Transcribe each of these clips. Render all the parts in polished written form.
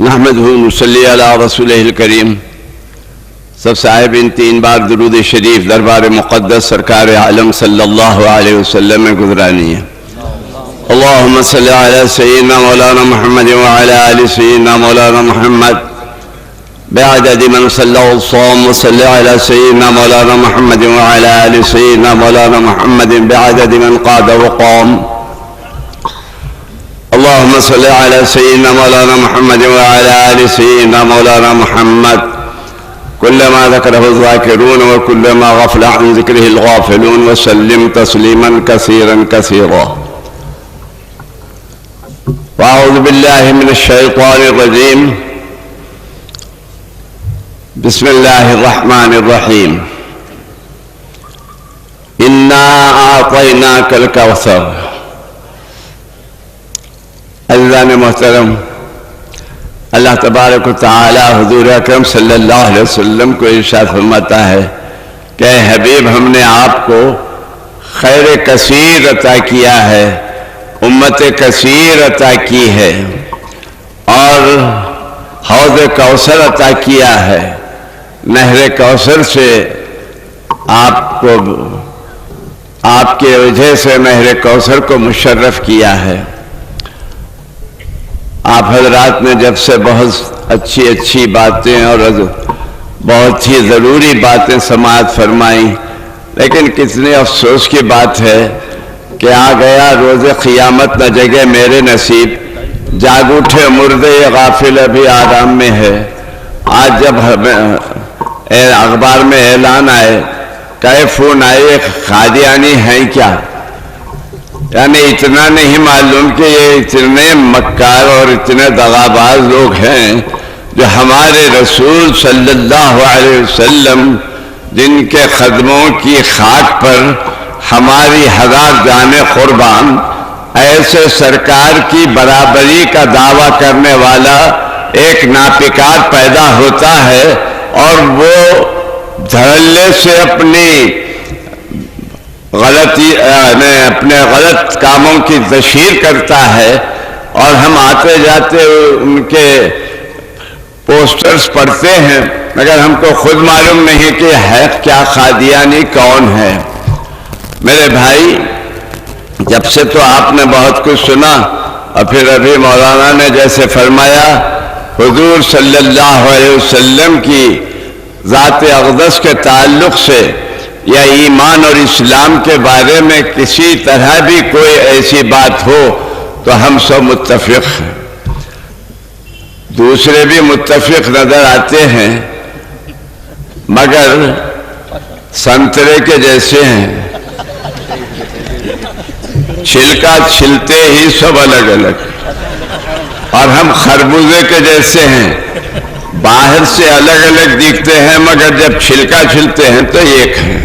نحمدہ نصلی علی رسولہ الکریم. سب صاحبین 3 بار درود شریف دربار مقدس سرکار عالم صلی اللہ علیہ وسلم میں گزرانی ہے. اللہم صلی علی سیدنا مولانا محمد وعلی آل سیدنا مولانا محمد بعدد من صلی الصوم وصلی علی سیدنا مولانا محمد وعلی آل سیدنا مولانا محمد بعدد من قاد وقام. اللهم صل على سيدنا مولانا محمد وعلى آل سيدنا مولانا محمد كلما ذكره الذاكرون وكلما غفل عن ذكره الغافلون وسلم تسليما كثيرا كثيرا. وأعوذ بالله من الشيطان الرجيم. بسم الله الرحمن الرحيم. إنا أعطيناك الكوثر. عزیزان محترم، اللہ تبارک و تعالی حضور اکرم صلی اللہ علیہ وسلم کو ارشاد فرماتا ہے کہ اے حبیب، ہم نے آپ کو خیر کثیر عطا کیا ہے، امت کثیر عطا کی ہے اور حوض کوثر عطا کیا ہے. نہر کوثر سے آپ کو، آپ کے وجہ سے نہر کوثر کو مشرف کیا ہے. آپ حضرات نے جب سے بہت اچھی باتیں اور بہت ہی ضروری باتیں سماعت فرمائیں، لیکن کتنے افسوس کی بات ہے کہ آ گیا روز قیامت نہ جگہ میرے نصیب، جاگ اٹھے مردے غافل ابھی آرام میں ہے. آج جب اخبار میں اعلان آئے، کئی فون آئے، قادیانی ہیں کیا، یعنی اتنا نہیں معلوم کہ یہ اتنے مکار اور اتنے دغاباز لوگ ہیں جو ہمارے رسول صلی اللہ علیہ وسلم، جن کے قدموں کی خاک پر ہماری 1000 جانیں قربان، ایسے سرکار کی برابری کا دعویٰ کرنے والا ایک ناپکار پیدا ہوتا ہے اور وہ دھڑلے سے اپنے غلط کاموں کی تشہیر کرتا ہے، اور ہم آتے جاتے ان کے پوسٹرز پڑھتے ہیں مگر ہم کو خود معلوم نہیں کہ ہے کیا قادیانی کون ہے. میرے بھائی، جب سے تو آپ نے بہت کچھ سنا، اور پھر ابھی مولانا نے جیسے فرمایا، حضور صلی اللہ علیہ وسلم کی ذات اقدس کے تعلق سے یا ایمان اور اسلام کے بارے میں کسی طرح بھی کوئی ایسی بات ہو تو ہم سب متفق ہیں. دوسرے بھی متفق نظر آتے ہیں مگر سنترے کے جیسے ہیں، چھلکا چھلتے ہی سب الگ الگ، اور ہم خربوزے کے جیسے ہیں، باہر سے الگ الگ دکھتے ہیں مگر جب چھلکا چھلتے ہیں تو ایک ہیں.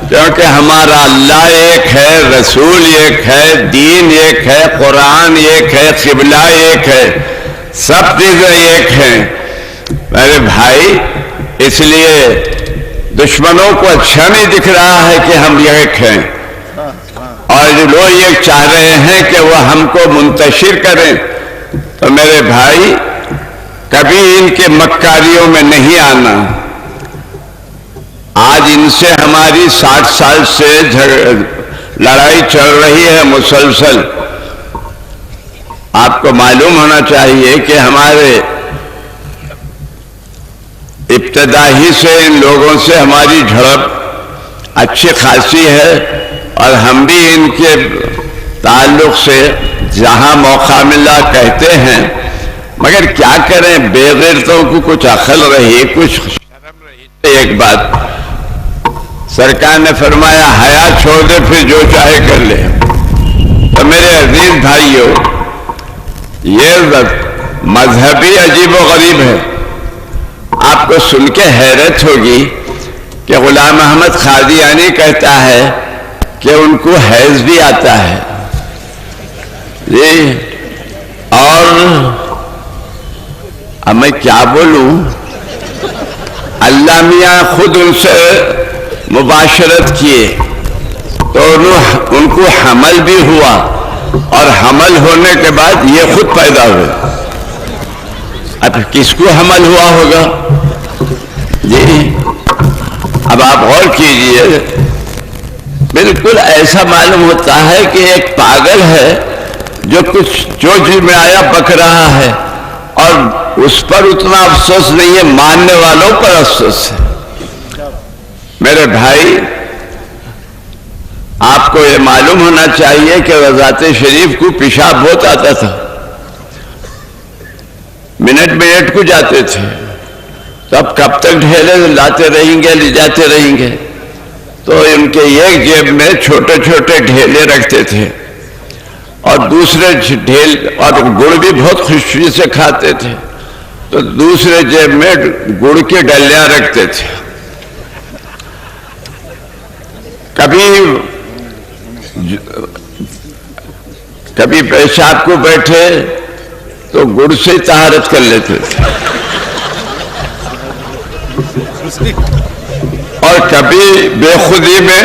کیونکہ ہمارا اللہ ایک ہے، رسول ایک ہے، دین ایک ہے، قرآن ایک ہے، قبلہ ایک ہے، سب چیزیں ایک ہیں. میرے بھائی، اس لیے دشمنوں کو اچھا نہیں دکھ رہا ہے کہ ہم ایک ہیں، اور لوگ یہ چاہ رہے ہیں کہ وہ ہم کو منتشر کریں. تو میرے بھائی، کبھی ان کے مکاریوں میں نہیں آنا. آج ان سے ہماری 60 سال سے لڑائی چل رہی ہے مسلسل. آپ کو معلوم ہونا چاہیے کہ ہمارے ابتدا ہی سے ان لوگوں سے ہماری جھڑپ اچھی خاصی ہے، اور ہم بھی ان کے تعلق سے جہاں موقع ملا کہتے ہیں، مگر کیا کریں، بے غیرتوں کو کچھ عقل رہی، کچھ شرم رہی. ایک بات سرکار نے فرمایا، حیا چھوڑ دے پھر جو چاہے کر لے. تو میرے عزیز بھائیوں، یہ مذہبی عجیب و غریب ہے. آپ کو سن کے حیرت ہوگی کہ غلام احمد قادیانی کہتا ہے کہ ان کو حیض بھی آتا ہے جی. اور اب میں کیا بولوں، اللہ میاں خود ان سے مباشرت کیے تو ان کو حمل بھی ہوا، اور حمل ہونے کے بعد یہ خود پیدا ہوئے. اب کس کو حمل ہوا ہوگا؟ جی اب آپ غور کیجئے، بالکل ایسا معلوم ہوتا ہے کہ ایک پاگل ہے جو جو جی میں آیا بک رہا ہے، اور اس پر اتنا افسوس نہیں ہے، ماننے والوں پر افسوس ہے۔ میرے بھائی، آپ کو یہ معلوم ہونا چاہیے کہ وضاحت شریف کو پیشاب بہت آتا تھا، منٹ کو جاتے تھے، تو اب کب تک ڈھیلے لاتے رہیں گے، لے جاتے رہیں گے؟ تو ان کے ایک جیب میں چھوٹے چھوٹے ڈھیلے رکھتے تھے، اور دوسرے ڈھیل، اور گڑ بھی بہت خوشی سے کھاتے تھے، تو دوسرے جیب میں گڑ کی ڈلیاں رکھتے تھے۔ کبھی پیشاب کو بیٹھے تو گڑ سے طہارت کر لیتے تھے، اور کبھی بے خودی میں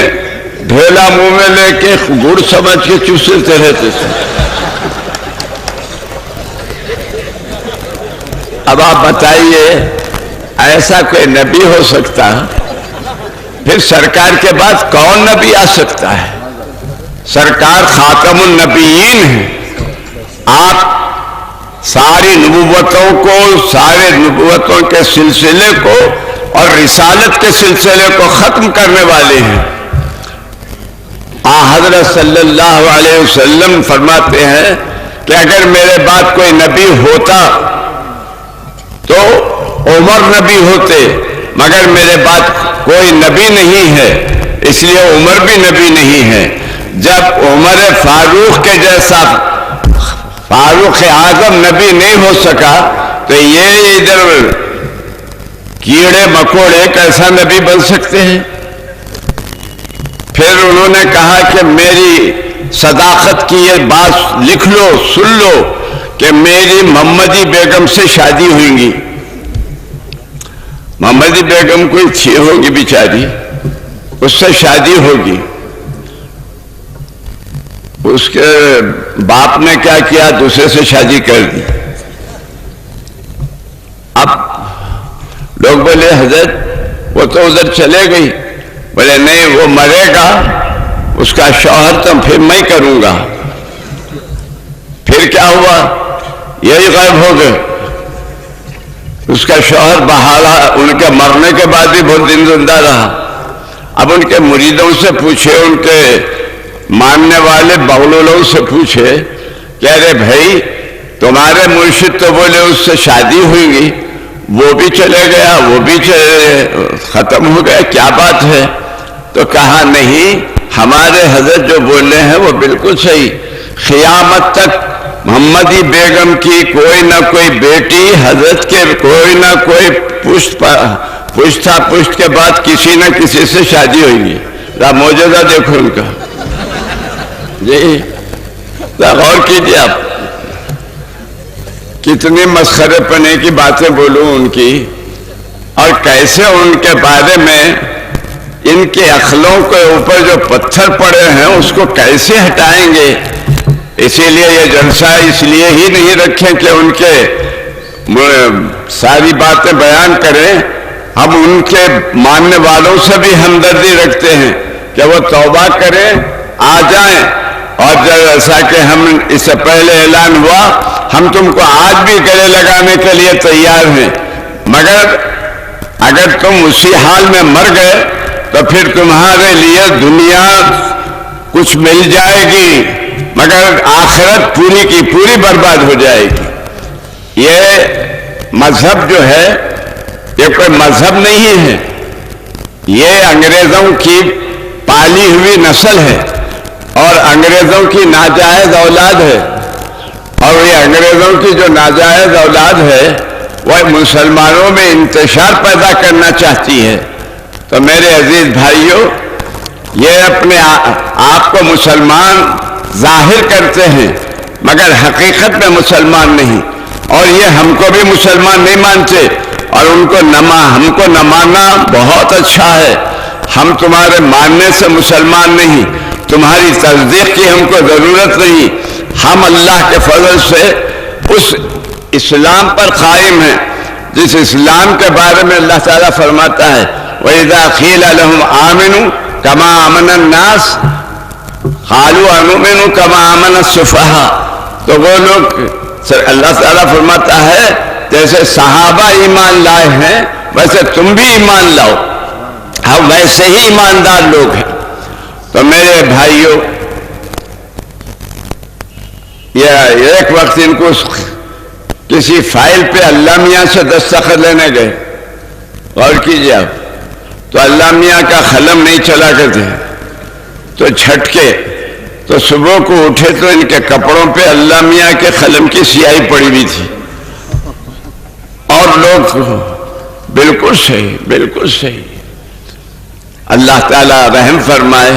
ڈھیلا منہ میں لے کے گڑ سمجھ کے چوستے رہتے تھے۔ اب آپ بتائیے، ایسا کوئی نبی ہو سکتا؟ پھر سرکار کے بعد کون نبی آ سکتا ہے؟ سرکار خاتم النبیین ہیں۔ آپ ساری نبوتوں کو، سارے نبوتوں کے سلسلے کو اور رسالت کے سلسلے کو ختم کرنے والے ہیں۔ حضرت صلی اللہ علیہ وسلم فرماتے ہیں کہ اگر میرے بعد کوئی نبی ہوتا تو عمر نبی ہوتے، مگر میرے بعد کوئی نبی نہیں ہے، اس لیے عمر بھی نبی نہیں ہے۔ جب عمر فاروق کے جیسا فاروق اعظم نبی نہیں ہو سکا تو یہ ادھر کیڑے مکوڑے کیسا نبی بن سکتے ہیں؟ پھر انہوں نے کہا کہ میری صداقت کی یہ بات لکھ لو، سن لو کہ میری محمدی بیگم سے شادی ہوئیں گی۔ محمدی بیگم کوئی تھی ہوگی بیچاری، اس سے شادی ہوگی۔ اس کے باپ نے کیا کیا؟ دوسرے سے شادی کر دی۔ اب لوگ بولے حضرت وہ تو ادھر چلے گئی، بولے نہیں، وہ مرے گا، اس کا شوہر تو پھر میں کروں گا۔ پھر کیا ہوا؟ یہی غائب ہو گئے۔ اس کا شوہر بحالہ ان کے مرنے کے بعد بھی بہت دن زندہ رہا۔ اب ان کے مریدوں سے پوچھے، ان کے ماننے والے بغلولوں سے پوچھے کہ ارے بھائی، تمہارے مرشد تو بولے اس سے شادی ہوئی گی، وہ بھی چلے گیا، وہ بھی ختم ہو گیا، کیا بات ہے؟ تو کہا نہیں، ہمارے حضرت جو بولے ہیں وہ بالکل صحیح، قیامت تک محمدی بیگم کی کوئی نہ کوئی بیٹی، حضرت کے کوئی نہ کوئی پشت کے بعد کسی نہ کسی سے شادی ہوئی گی۔ معجزہ دیکھو ان کا۔ جی غور کیجیے، آپ کتنی مسخرے پنے کی باتیں بولوں ان کی، اور کیسے ان کے بارے میں ان کے عقلوں کے اوپر جو پتھر پڑے ہیں اس کو کیسے ہٹائیں گے۔ اسی لیے یہ جلسہ اس لیے ہی نہیں رکھیں کہ ان کے ساری باتیں بیان کریں، ہم ان کے ماننے والوں سے بھی ہمدردی رکھتے ہیں کہ وہ توبہ کریں، آ جائیں، اور جیسا کہ ہم اس سے پہلے اعلان ہوا، ہم تم کو آج بھی گلے لگانے کے لیے تیار ہیں، مگر اگر تم اسی حال میں مر گئے تو پھر تمہارے لیے دنیا کچھ مل جائے گی مگر آخرت پوری کی پوری برباد ہو جائے گی۔ یہ مذہب جو ہے یہ کوئی مذہب نہیں ہے، یہ انگریزوں کی پالی ہوئی نسل ہے اور انگریزوں کی ناجائز اولاد ہے، اور یہ انگریزوں کی جو ناجائز اولاد ہے وہ مسلمانوں میں انتشار پیدا کرنا چاہتی ہے۔ تو میرے عزیز بھائیوں، یہ اپنے آپ کو مسلمان ظاہر کرتے ہیں مگر حقیقت میں مسلمان نہیں، اور یہ ہم کو بھی مسلمان نہیں مانتے، اور ہم کو نہ ماننا بہت اچھا ہے۔ ہم تمہارے ماننے سے مسلمان نہیں، تمہاری تصدیق کی ہم کو ضرورت نہیں، ہم اللہ کے فضل سے اس اسلام پر قائم ہیں، جس اسلام کے بارے میں اللہ تعالیٰ فرماتا ہے وَإِذَا قِيلَ لَهُمْ آمِنُوا كَمَا آمَنَ النَّاسُ قَالُوا أَنُؤْمِنُ كَمَا آمَنَ السُّفَهَاءُ، تو وہ لوگ، اللہ تعالیٰ فرماتا ہے جیسے صحابہ ایمان لائے ہیں ویسے تم بھی ایمان لاؤ، ہم ویسے ہی ایماندار لوگ ہیں۔ تو میرے بھائیوں، یہ ایک وقت ان کو کسی فائل پہ اللہ میاں سے دستخط لینے گئے، غور کیجیے آپ، تو اللہ میاں کا قلم نہیں چلا کرتے، تو جھٹکے، تو صبح کو اٹھے تو ان کے کپڑوں پہ اللہ میاں کے قلم کی سیاہی پڑی ہوئی تھی، اور لوگ بالکل صحیح، بالکل صحیح۔ اللہ تعالیٰ رحم فرمائے،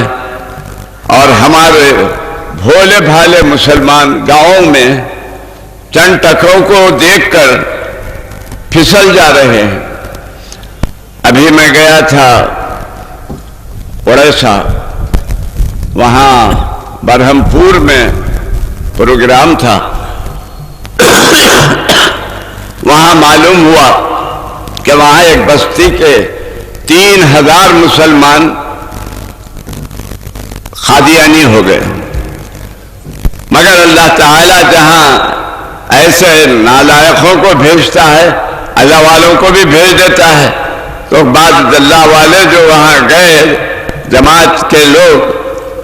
اور ہمارے بھولے بھالے مسلمان گاؤں میں چند ٹکروں کو دیکھ کر پھسل جا رہے ہیں۔ ابھی میں گیا تھا اڑیسہ، وہاں برہم پور میں پروگرام تھا، وہاں معلوم ہوا کہ وہاں ایک بستی کے 3000 مسلمان قادیانی ہو گئے، مگر اللہ تعالیٰ جہاں ایسے نالائقوں کو بھیجتا ہے اللہ والوں کو بھی بھیج دیتا ہے۔ تو بعض اللہ والے جو وہاں گئے جماعت کے لوگ،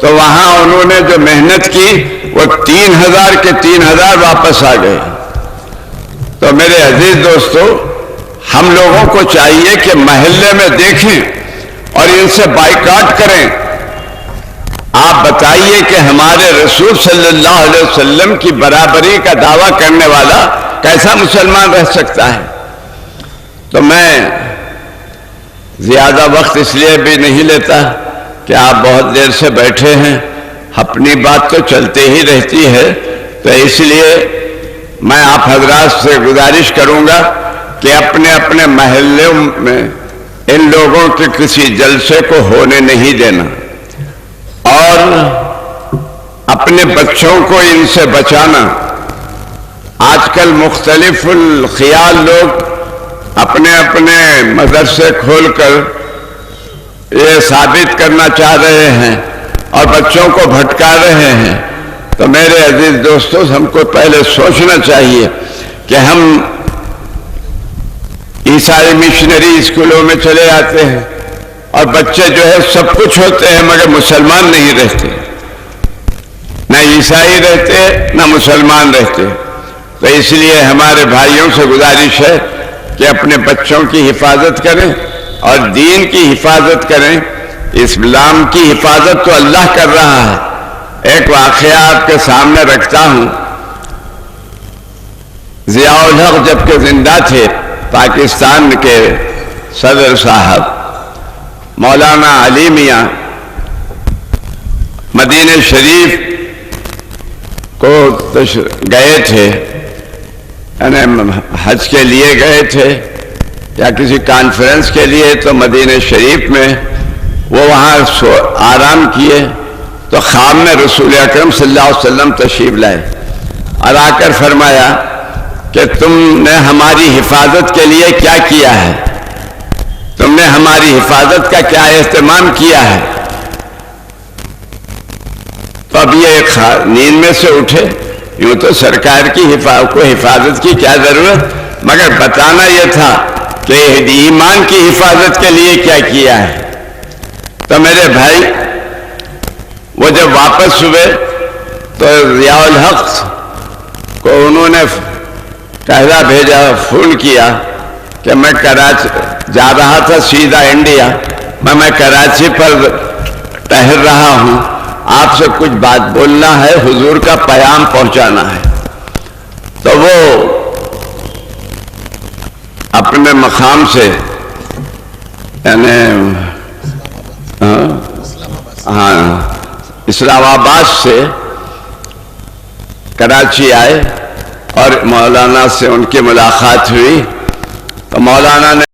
تو وہاں انہوں نے جو محنت کی وہ 3000 کے 3000 واپس آ گئے۔ تو میرے عزیز دوستو، ہم لوگوں کو چاہیے کہ محلے میں دیکھیں اور ان سے بائیکاٹ کریں۔ آپ بتائیے کہ ہمارے رسول صلی اللہ علیہ وسلم کی برابری کا دعویٰ کرنے والا کیسا مسلمان رہ سکتا ہے؟ تو میں زیادہ وقت اس لیے بھی نہیں لیتا کہ آپ بہت دیر سے بیٹھے ہیں، اپنی بات تو چلتی ہی رہتی ہے، تو اس لیے میں آپ حضرات سے گزارش کروں گا کہ اپنے اپنے محلوں میں ان لوگوں کے کسی جلسے کو ہونے نہیں دینا، اور اپنے بچوں کو ان سے بچانا۔ آج کل مختلف الخیال لوگ اپنے اپنے مدرسے کھول کر یہ ثابت کرنا چاہ رہے ہیں اور بچوں کو بھٹکا رہے ہیں۔ تو میرے عزیز دوستو، ہم کو پہلے سوچنا چاہیے کہ ہم عیسائی مشنری اسکولوں میں چلے آتے ہیں اور بچے جو ہے سب کچھ ہوتے ہیں مگر مسلمان نہیں رہتے، نہ عیسائی رہتے نہ مسلمان رہتے۔ تو اس لیے ہمارے بھائیوں سے گزارش ہے کہ اپنے بچوں کی حفاظت کریں اور دین کی حفاظت کریں۔ اسلام کی حفاظت تو اللہ کر رہا ہے۔ ایک واقعہ آپ کے سامنے رکھتا ہوں۔ ضیاء الحق جب کہ زندہ تھے، پاکستان کے صدر صاحب مولانا علی میاں مدینہ شریف کو گئے تھے، یعنی حج کے لیے گئے تھے یا کسی کانفرنس کے لیے، تو مدینہ شریف میں وہ وہاں آرام کیے، تو خواب میں رسول اکرم صلی اللہ علیہ وسلم تشریف لائے اور آ کر فرمایا کہ تم نے ہماری حفاظت کے لیے کیا کیا ہے، تم نے ہماری حفاظت کا کیا اہتمام کیا ہے۔ تو اب یہ نیند میں سے اٹھے، یوں تو سرکار کی حفاظت کی کیا ضرورت، مگر بتانا یہ تھا کہ ایمان کی حفاظت کے لیے کیا کیا ہے۔ تو میرے بھائی، وہ جب واپس ہوئے تو ضیاء الحق کو انہوں نے کہلا بھیجا، فون کیا کہ میں کراچی جا رہا تھا سیدھا انڈیا، میں کراچی پر ٹہل رہا ہوں، آپ سے کچھ بات بولنا ہے، حضور کا پیام پہنچانا ہے۔ تو وہ اپنے مقام سے، یعنی اسلام آباد سے کراچی آئے اور مولانا سے ان کی ملاقات ہوئی، تو مولانا نے